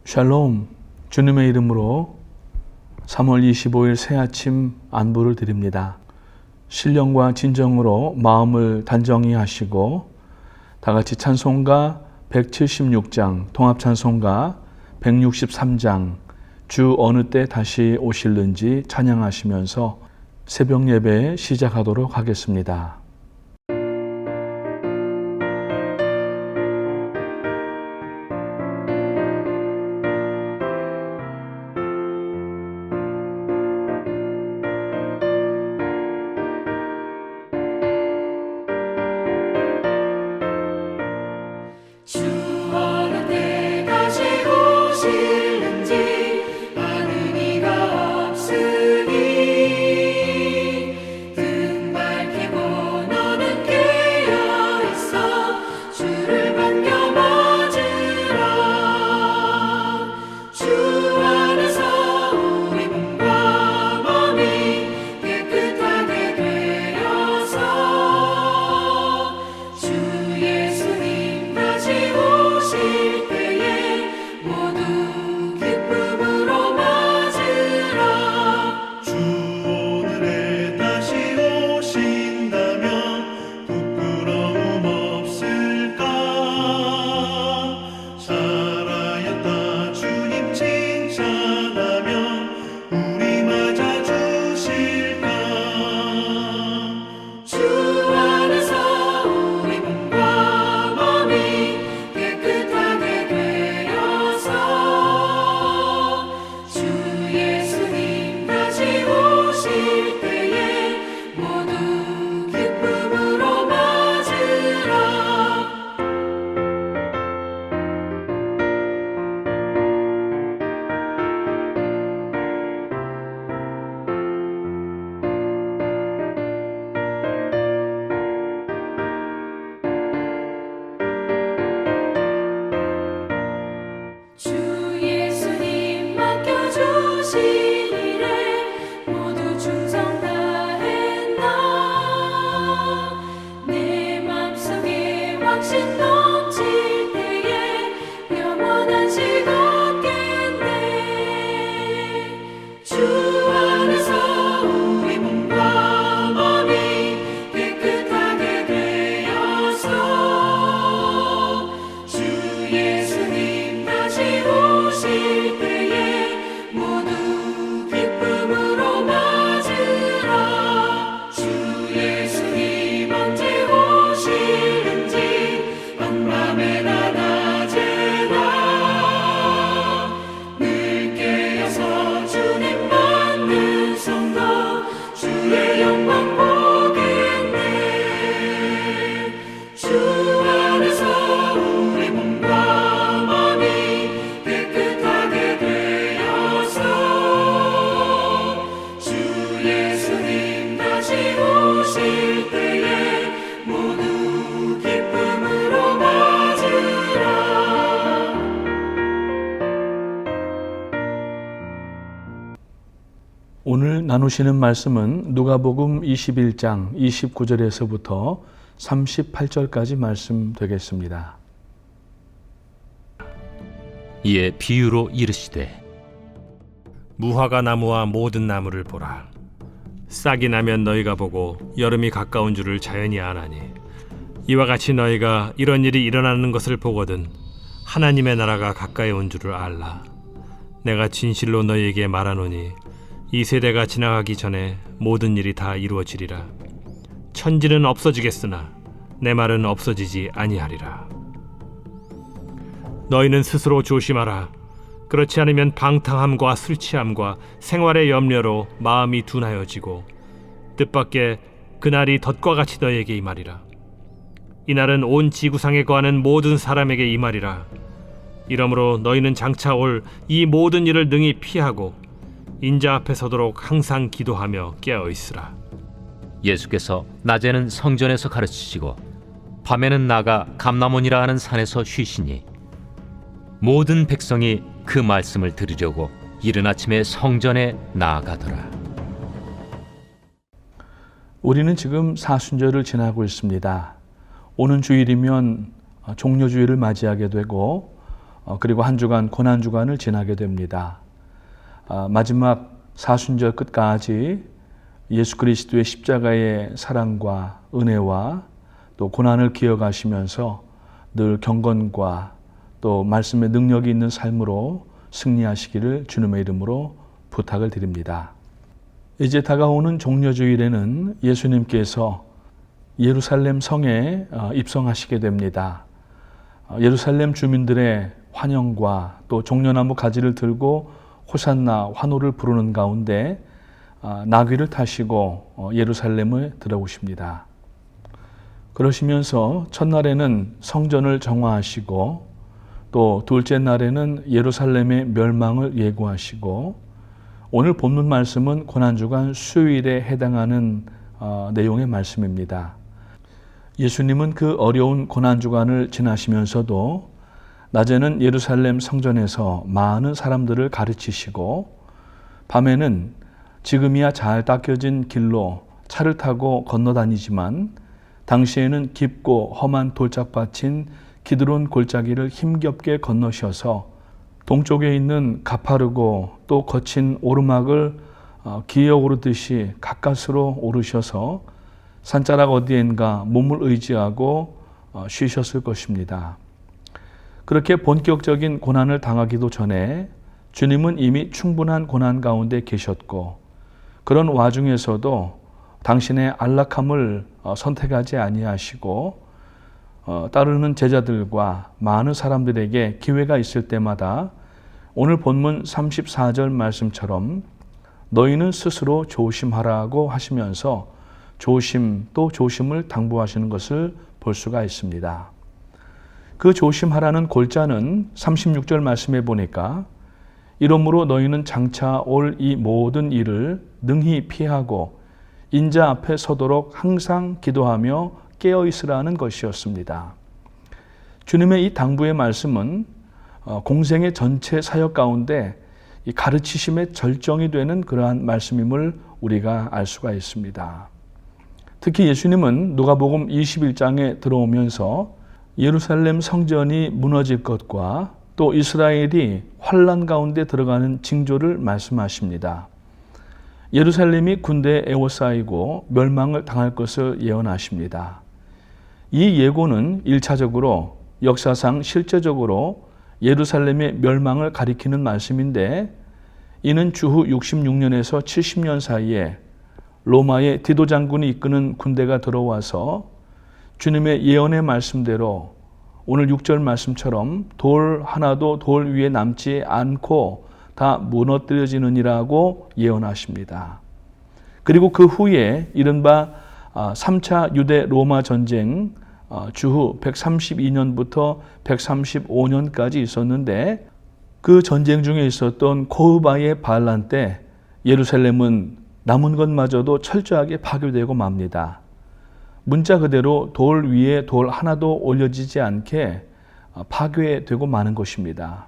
샬롬, 주님의 이름으로 3월 25일 새아침 안부를 드립니다. 신령과 진정으로 마음을 단정히 하시고 다 같이 찬송가 176장, 통합찬송가 163장, 주 어느 때 다시 오실는지 찬양하시면서 새벽 예배 시작하도록 하겠습니다. 오늘 나누시는 말씀은 누가복음 21장 29절에서부터 38절까지 말씀 되겠습니다. 이에 비유로 이르시되 무화과 나무와 모든 나무를 보라. 싹이 나면 너희가 보고 여름이 가까운 줄을 자연히 아나니 이와 같이 너희가 이런 일이 일어나는 것을 보거든 하나님의 나라가 가까이 온 줄을 알라. 내가 진실로 너희에게 말하노니 이 세대가 지나가기 전에 모든 일이 다 이루어지리라. 천지는 없어지겠으나 내 말은 없어지지 아니하리라. 너희는 스스로 조심하라. 그렇지 않으면 방탕함과 술 취함과 생활의 염려로 마음이 둔하여지고 뜻밖의 그날이 덫과 같이 너희에게 임하리라. 이날은 온 지구상에 거하는 모든 사람에게 임하리라. 이러므로 너희는 장차 올 이 모든 일을 능히 피하고 인자 앞에 서도록 항상 기도하며 깨어있으라. 예수께서 낮에는 성전에서 가르치시고 밤에는 나가 감람원이라 하는 산에서 쉬시니 모든 백성이 그 말씀을 들으려고 이른 아침에 성전에 나아가더라. 우리는 지금 사순절을 지나고 있습니다. 오는 주일이면 종료주일을 맞이하게 되고 그리고 한 주간 고난 주간을 지나게 됩니다. 마지막 사순절 끝까지 예수 그리스도의 십자가의 사랑과 은혜와 또 고난을 기억하시면서 늘 경건과 또 말씀의 능력이 있는 삶으로 승리하시기를 주님의 이름으로 부탁을 드립니다. 이제 다가오는 종려주일에는 예수님께서 예루살렘 성에 입성하시게 됩니다. 예루살렘 주민들의 환영과 또 종려나무 가지를 들고 호산나 환호를 부르는 가운데 나귀를 타시고 예루살렘에 들어오십니다. 그러시면서 첫날에는 성전을 정화하시고 또 둘째 날에는 예루살렘의 멸망을 예고하시고 오늘 본문 말씀은 고난주간 수요일에 해당하는 내용의 말씀입니다. 예수님은 그 어려운 고난주간을 지나시면서도 낮에는 예루살렘 성전에서 많은 사람들을 가르치시고 밤에는 지금이야 잘 닦여진 길로 차를 타고 건너다니지만 당시에는 깊고 험한 돌짝밭인 기드론 골짜기를 힘겹게 건너셔서 동쪽에 있는 가파르고 또 거친 오르막을 기어 오르듯이 가까스로 오르셔서 산자락 어디엔가 몸을 의지하고 쉬셨을 것입니다. 그렇게 본격적인 고난을 당하기도 전에 주님은 이미 충분한 고난 가운데 계셨고 그런 와중에서도 당신의 안락함을 선택하지 아니하시고 따르는 제자들과 많은 사람들에게 기회가 있을 때마다 오늘 본문 34절 말씀처럼 너희는 스스로 조심하라고 하시면서 조심 또 조심을 당부하시는 것을 볼 수가 있습니다. 그 조심하라는 골자는 36절 말씀에 보니까 이러므로 너희는 장차 올 이 모든 일을 능히 피하고 인자 앞에 서도록 항상 기도하며 깨어 있으라는 것이었습니다. 주님의 이 당부의 말씀은 공생의 전체 사역 가운데 이 가르치심의 절정이 되는 그러한 말씀임을 우리가 알 수가 있습니다. 특히 예수님은 누가복음 21장에 들어오면서 예루살렘 성전이 무너질 것과 또 이스라엘이 환난 가운데 들어가는 징조를 말씀하십니다. 예루살렘이 군대에 에워싸이고 멸망을 당할 것을 예언하십니다. 이 예고는 1차적으로 역사상 실제적으로 예루살렘의 멸망을 가리키는 말씀인데 이는 주후 66년에서 70년 사이에 로마의 디도 장군이 이끄는 군대가 들어와서 주님의 예언의 말씀대로 오늘 6절 말씀처럼 돌 하나도 돌 위에 남지 않고 다 무너뜨려지느니라고 예언하십니다. 그리고 그 후에 이른바 3차 유대 로마 전쟁 주후 132년부터 135년까지 있었는데 그 전쟁 중에 있었던 코흐바의 반란 때 예루살렘은 남은 것마저도 철저하게 파괴되고 맙니다. 문자 그대로 돌 위에 돌 하나도 올려지지 않게 파괴되고 마는 것입니다.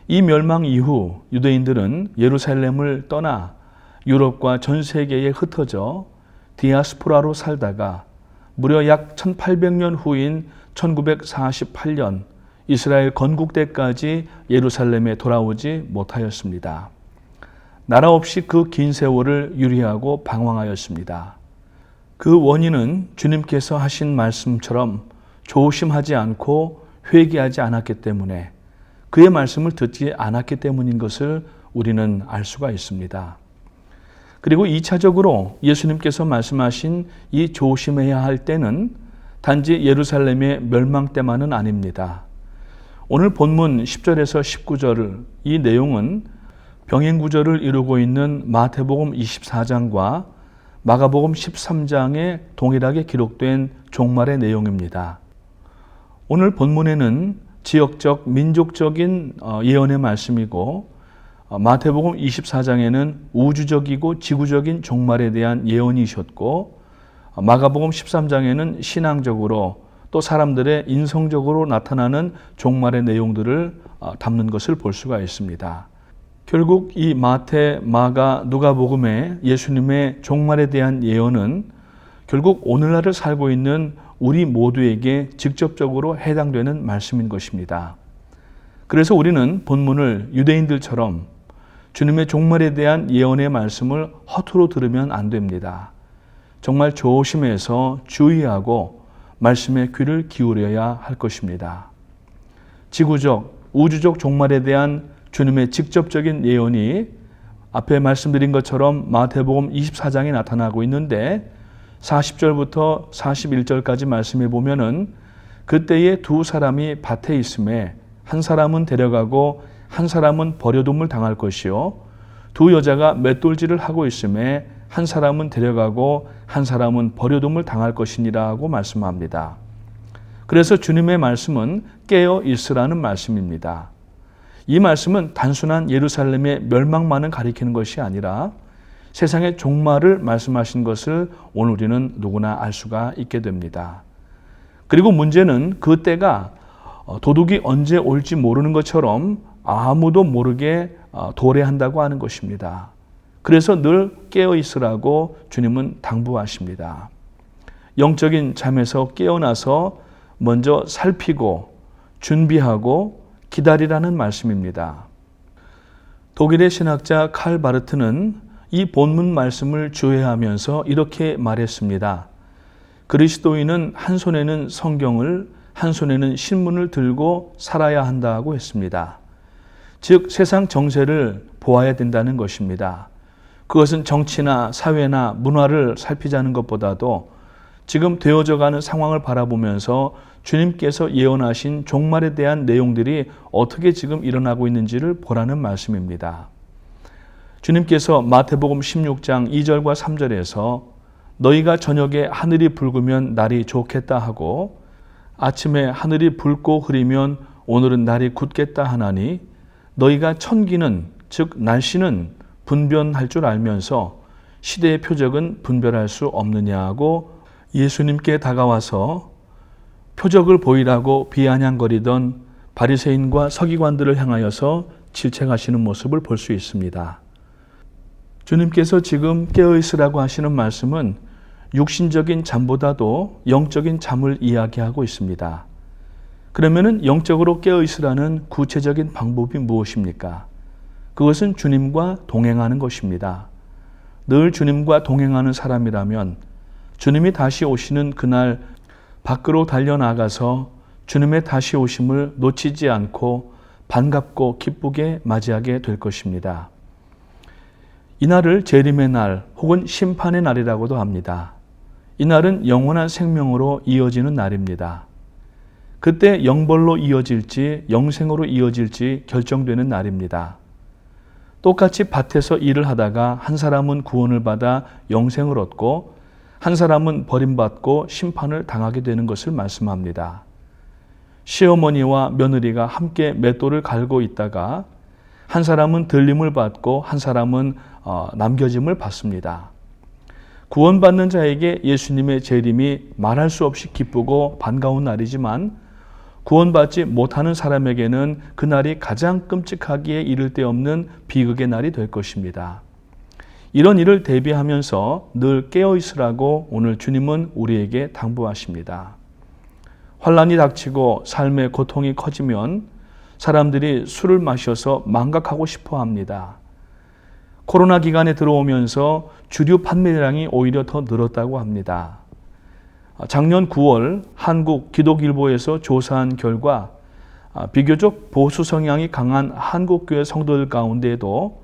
이 멸망 이후 유대인들은 예루살렘을 떠나 유럽과 전 세계에 흩어져 디아스포라로 살다가 무려 약 1800년 후인 1948년 이스라엘 건국 때까지 예루살렘에 돌아오지 못하였습니다. 나라 없이 그 긴 세월을 유리하고 방황하였습니다. 그 원인은 주님께서 하신 말씀처럼 조심하지 않고 회개하지 않았기 때문에 그의 말씀을 듣지 않았기 때문인 것을 우리는 알 수가 있습니다. 그리고 2차적으로 예수님께서 말씀하신 이 조심해야 할 때는 단지 예루살렘의 멸망 때만은 아닙니다. 오늘 본문 10절에서 19절 이 내용은 병행구절을 이루고 있는 마태복음 24장과 마가복음 13장에 동일하게 기록된 종말의 내용입니다. 오늘 본문에는 지역적, 민족적인 예언의 말씀이고 마태복음 24장에는 우주적이고 지구적인 종말에 대한 예언이셨고 마가복음 13장에는 신앙적으로 또 사람들의 인성적으로 나타나는 종말의 내용들을 담는 것을 볼 수가 있습니다. 결국 이 마태, 마가, 누가복음의 예수님의 종말에 대한 예언은 결국 오늘날을 살고 있는 우리 모두에게 직접적으로 해당되는 말씀인 것입니다. 그래서 우리는 본문을 유대인들처럼 주님의 종말에 대한 예언의 말씀을 허투루 들으면 안 됩니다. 정말 조심해서 주의하고 말씀에 귀를 기울여야 할 것입니다. 지구적, 우주적 종말에 대한 주님의 직접적인 예언이 앞에 말씀드린 것처럼 마태복음 24장에 나타나고 있는데 40절부터 41절까지 말씀해 보면은 그때에 두 사람이 밭에 있음에 한 사람은 데려가고 한 사람은 버려둠을 당할 것이요 두 여자가 맷돌질을 하고 있음에 한 사람은 데려가고 한 사람은 버려둠을 당할 것이니라고 말씀합니다. 그래서 주님의 말씀은 깨어 있으라는 말씀입니다. 이 말씀은 단순한 예루살렘의 멸망만을 가리키는 것이 아니라 세상의 종말을 말씀하신 것을 오늘 우리는 누구나 알 수가 있게 됩니다. 그리고 문제는 그 때가 도둑이 언제 올지 모르는 것처럼 아무도 모르게 도래한다고 하는 것입니다. 그래서 늘 깨어 있으라고 주님은 당부하십니다. 영적인 잠에서 깨어나서 먼저 살피고 준비하고 기다리라는 말씀입니다. 독일의 신학자 칼 바르트는 이 본문 말씀을 주의하면서 이렇게 말했습니다. 그리스도인은 한 손에는 성경을 한 손에는 신문을 들고 살아야 한다고 했습니다. 즉 세상 정세를 보아야 된다는 것입니다. 그것은 정치나 사회나 문화를 살피자는 것보다도 지금 되어져가는 상황을 바라보면서 주님께서 예언하신 종말에 대한 내용들이 어떻게 지금 일어나고 있는지를 보라는 말씀입니다. 주님께서 마태복음 16장 2절과 3절에서 너희가 저녁에 하늘이 붉으면 날이 좋겠다 하고 아침에 하늘이 붉고 흐리면 오늘은 날이 굳겠다 하나니 너희가 천기는 즉 날씨는 분변할 줄 알면서 시대의 표적은 분별할 수 없느냐고 예수님께 다가와서 표적을 보이라고 비아냥거리던 바리새인과 서기관들을 향하여서 질책하시는 모습을 볼 수 있습니다. 주님께서 지금 깨어있으라고 하시는 말씀은 육신적인 잠보다도 영적인 잠을 이야기하고 있습니다. 그러면은 영적으로 깨어있으라는 구체적인 방법이 무엇입니까? 그것은 주님과 동행하는 것입니다. 늘 주님과 동행하는 사람이라면 주님이 다시 오시는 그날 밖으로 달려나가서 주님의 다시 오심을 놓치지 않고 반갑고 기쁘게 맞이하게 될 것입니다. 이날을 재림의 날 혹은 심판의 날이라고도 합니다. 이날은 영원한 생명으로 이어지는 날입니다. 그때 영벌로 이어질지 영생으로 이어질지 결정되는 날입니다. 똑같이 밭에서 일을 하다가 한 사람은 구원을 받아 영생을 얻고 한 사람은 버림받고 심판을 당하게 되는 것을 말씀합니다. 시어머니와 며느리가 함께 맷돌을 갈고 있다가 한 사람은 들림을 받고 한 사람은 남겨짐을 받습니다. 구원받는 자에게 예수님의 재림이 말할 수 없이 기쁘고 반가운 날이지만 구원받지 못하는 사람에게는 그날이 가장 끔찍하기에 이를 데 없는 비극의 날이 될 것입니다. 이런 일을 대비하면서 늘 깨어있으라고 오늘 주님은 우리에게 당부하십니다. 환난이 닥치고 삶의 고통이 커지면 사람들이 술을 마셔서 망각하고 싶어 합니다. 코로나 기간에 들어오면서 주류 판매량이 오히려 더 늘었다고 합니다. 작년 9월 한국 기독일보에서 조사한 결과 비교적 보수 성향이 강한 한국교회 성도들 가운데에도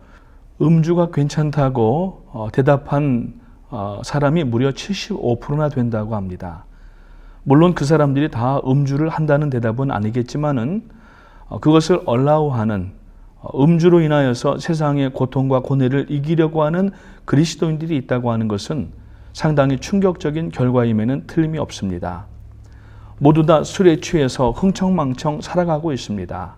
음주가 괜찮다고 대답한 사람이 무려 75%나 된다고 합니다. 물론 그 사람들이 다 음주를 한다는 대답은 아니겠지만은 그것을 얼라우하는 음주로 인하여서 세상의 고통과 고뇌를 이기려고 하는 그리스도인들이 있다고 하는 것은 상당히 충격적인 결과임에는 틀림이 없습니다. 모두 다 술에 취해서 흥청망청 살아가고 있습니다.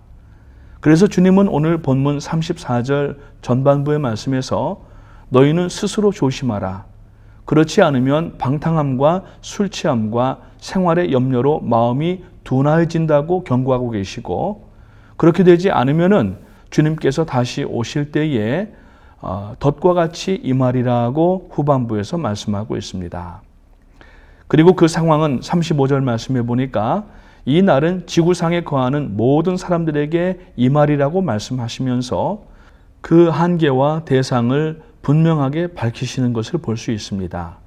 그래서 주님은 오늘 본문 34절 전반부의 말씀에서 너희는 스스로 조심하라. 그렇지 않으면 방탕함과 술 취함과 생활의 염려로 마음이 둔화해진다고 경고하고 계시고 그렇게 되지 않으면은 주님께서 다시 오실 때에 덫과 같이 임하리라고 후반부에서 말씀하고 있습니다. 그리고 그 상황은 35절 말씀해 보니까 이 날은 지구상에 거하는 모든 사람들에게 이 말이라고 말씀하시면서 그 한계와 대상을 분명하게 밝히시는 것을 볼 수 있습니다.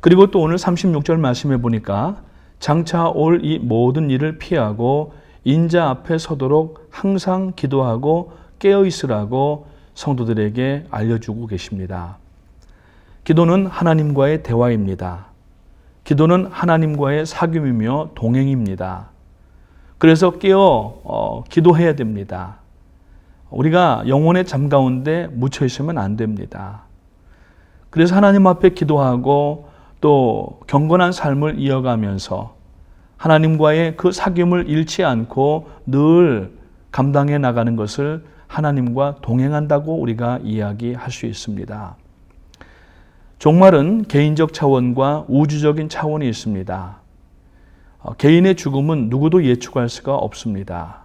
그리고 또 오늘 36절 말씀해 보니까 장차 올 이 모든 일을 피하고 인자 앞에 서도록 항상 기도하고 깨어 있으라고 성도들에게 알려주고 계십니다. 기도는 하나님과의 대화입니다. 기도는 하나님과의 사귐이며 동행입니다. 그래서 깨어 기도해야 됩니다. 우리가 영혼의 잠 가운데 묻혀 있으면 안 됩니다. 그래서 하나님 앞에 기도하고 또 경건한 삶을 이어가면서 하나님과의 그 사귐을 잃지 않고 늘 감당해 나가는 것을 하나님과 동행한다고 우리가 이야기할 수 있습니다. 종말은 개인적 차원과 우주적인 차원이 있습니다. 개인의 죽음은 누구도 예측할 수가 없습니다.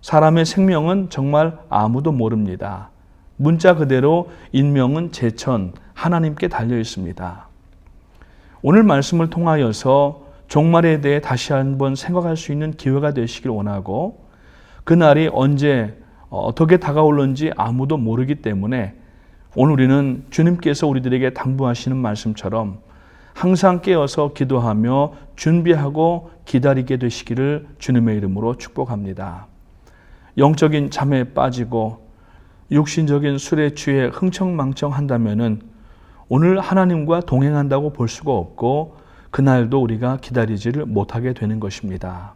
사람의 생명은 정말 아무도 모릅니다. 문자 그대로 인명은 제천 하나님께 달려 있습니다. 오늘 말씀을 통하여서 종말에 대해 다시 한번 생각할 수 있는 기회가 되시길 원하고, 그날이 언제 어떻게 다가올는지 아무도 모르기 때문에 오늘 우리는 주님께서 우리들에게 당부하시는 말씀처럼 항상 깨어서 기도하며 준비하고 기다리게 되시기를 주님의 이름으로 축복합니다. 영적인 잠에 빠지고 육신적인 술에 취해 흥청망청한다면은 오늘 하나님과 동행한다고 볼 수가 없고 그날도 우리가 기다리지를 못하게 되는 것입니다.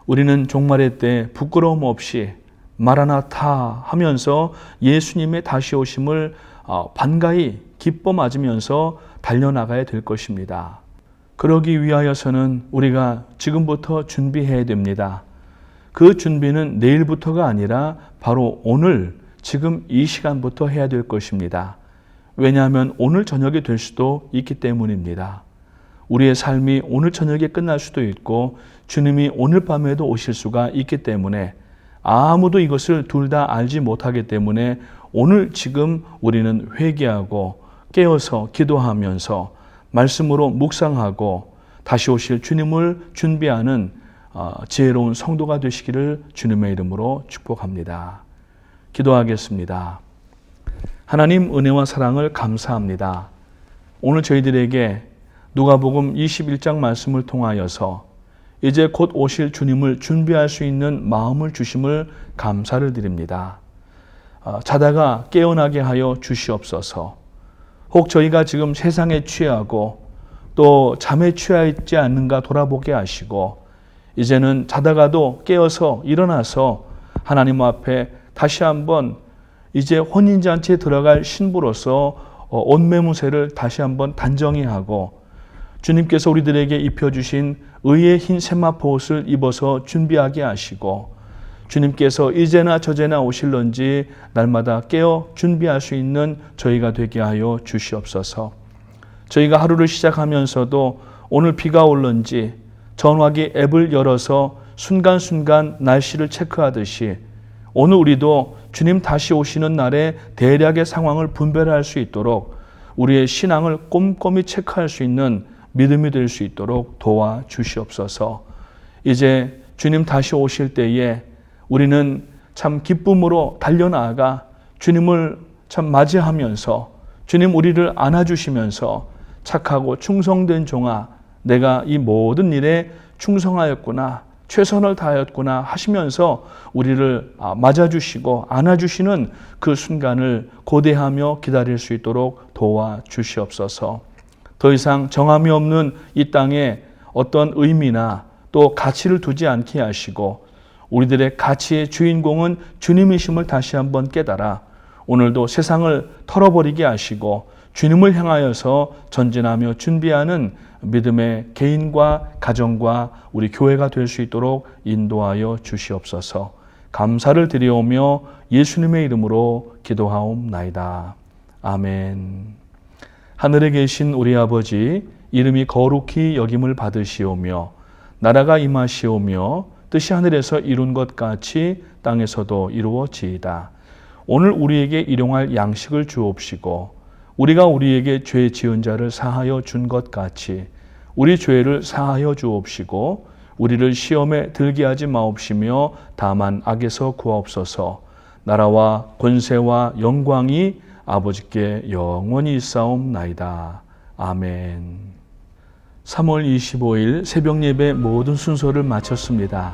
우리는 종말의 때 부끄러움 없이 마라나타 하면서 예수님의 다시 오심을 반가이 기뻐 맞으면서 달려나가야 될 것입니다. 그러기 위하여서는 우리가 지금부터 준비해야 됩니다. 그 준비는 내일부터가 아니라 바로 오늘 지금 이 시간부터 해야 될 것입니다. 왜냐하면 오늘 저녁이 될 수도 있기 때문입니다. 우리의 삶이 오늘 저녁에 끝날 수도 있고 주님이 오늘 밤에도 오실 수가 있기 때문에 아무도 이것을 둘 다 알지 못하기 때문에 오늘 지금 우리는 회개하고 깨어서 기도하면서 말씀으로 묵상하고 다시 오실 주님을 준비하는 지혜로운 성도가 되시기를 주님의 이름으로 축복합니다. 기도하겠습니다. 하나님 은혜와 사랑을 감사합니다. 오늘 저희들에게 누가복음 21장 말씀을 통하여서 이제 곧 오실 주님을 준비할 수 있는 마음을 주심을 감사를 드립니다. 자다가 깨어나게 하여 주시옵소서. 혹 저희가 지금 세상에 취하고 또 잠에 취하 있지 않는가 돌아보게 하시고 이제는 자다가도 깨어서 일어나서 하나님 앞에 다시 한번 이제 혼인잔치에 들어갈 신부로서 옷매무새를 다시 한번 단정히 하고 주님께서 우리들에게 입혀주신 의의 흰 세마포 옷을 입어서 준비하게 하시고 주님께서 이제나 저제나 오실런지 날마다 깨어 준비할 수 있는 저희가 되게 하여 주시옵소서. 저희가 하루를 시작하면서도 오늘 비가 올런지 전화기 앱을 열어서 순간순간 날씨를 체크하듯이 오늘 우리도 주님 다시 오시는 날에 대략의 상황을 분별할 수 있도록 우리의 신앙을 꼼꼼히 체크할 수 있는 믿음이 될 수 있도록 도와주시옵소서. 이제 주님 다시 오실 때에 우리는 참 기쁨으로 달려나아가 주님을 참 맞이하면서 주님 우리를 안아주시면서 착하고 충성된 종아, 내가 이 모든 일에 충성하였구나, 최선을 다하였구나 하시면서 우리를 맞아주시고 안아주시는 그 순간을 고대하며 기다릴 수 있도록 도와주시옵소서. 더 이상 정함이 없는 이 땅에 어떤 의미나 또 가치를 두지 않게 하시고 우리들의 가치의 주인공은 주님이심을 다시 한번 깨달아 오늘도 세상을 털어버리게 하시고 주님을 향하여서 전진하며 준비하는 믿음의 개인과 가정과 우리 교회가 될 수 있도록 인도하여 주시옵소서. 감사를 드리오며 예수님의 이름으로 기도하옵나이다. 아멘. 하늘에 계신 우리 아버지, 이름이 거룩히 여김을 받으시오며 나라가 임하시오며 뜻이 하늘에서 이룬 것 같이 땅에서도 이루어지이다. 오늘 우리에게 일용할 양식을 주옵시고 우리가 우리에게 죄 지은 자를 사하여 준 것 같이 우리 죄를 사하여 주옵시고 우리를 시험에 들게 하지 마옵시며 다만 악에서 구하옵소서. 나라와 권세와 영광이 아버지께 영원히 있사옵나이다. 아멘. 3월 25일 새벽 예배 모든 순서를 마쳤습니다.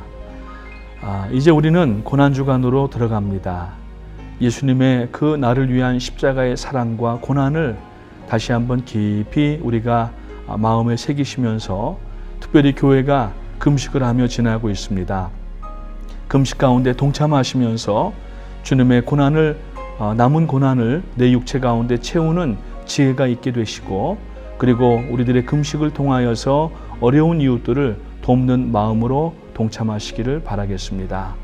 이제 우리는 고난주간으로 들어갑니다. 예수님의 그 나를 위한 십자가의 사랑과 고난을 다시 한번 깊이 우리가 마음에 새기시면서 특별히 교회가 금식을 하며 지나고 있습니다. 금식 가운데 동참하시면서 주님의 고난을 남은 고난을 내 육체 가운데 채우는 지혜가 있게 되시고 그리고 우리들의 금식을 통하여서 어려운 이웃들을 돕는 마음으로 동참하시기를 바라겠습니다.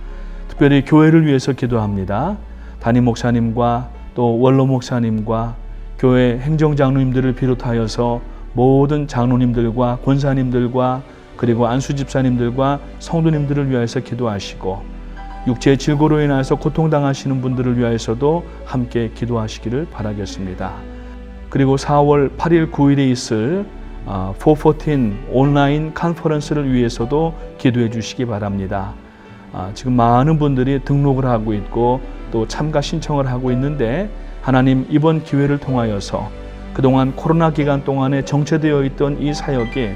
특별히 교회를 위해서 기도합니다. 담임 목사님과 또 원로 목사님과 교회 행정장로님들을 비롯하여서 모든 장로님들과 권사님들과 그리고 안수 집사님들과 성도님들을 위하여서 기도하시고 육체의 질고로 인하여서 고통당하시는 분들을 위하여서도 함께 기도하시기를 바라겠습니다. 그리고 4월 8일 9일에 있을 414 온라인 컨퍼런스를 위해서도 기도해 주시기 바랍니다. 지금 많은 분들이 등록을 하고 있고 또 참가 신청을 하고 있는데 하나님 이번 기회를 통하여서 그동안 코로나 기간 동안에 정체되어 있던 이 사역이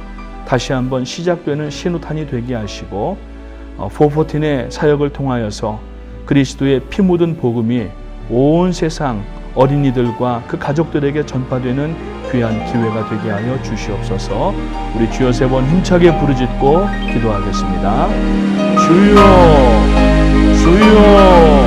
다시 한번 시작되는 신호탄이 되게 하시고 414의 사역을 통하여서 그리스도의 피 묻은 복음이 온 세상 어린이들과 그 가족들에게 전파되는 귀한 기회가 되게 하여 주시옵소서. 우리 주여 세 번 힘차게 부르짖고 기도하겠습니다. 주여, 주여.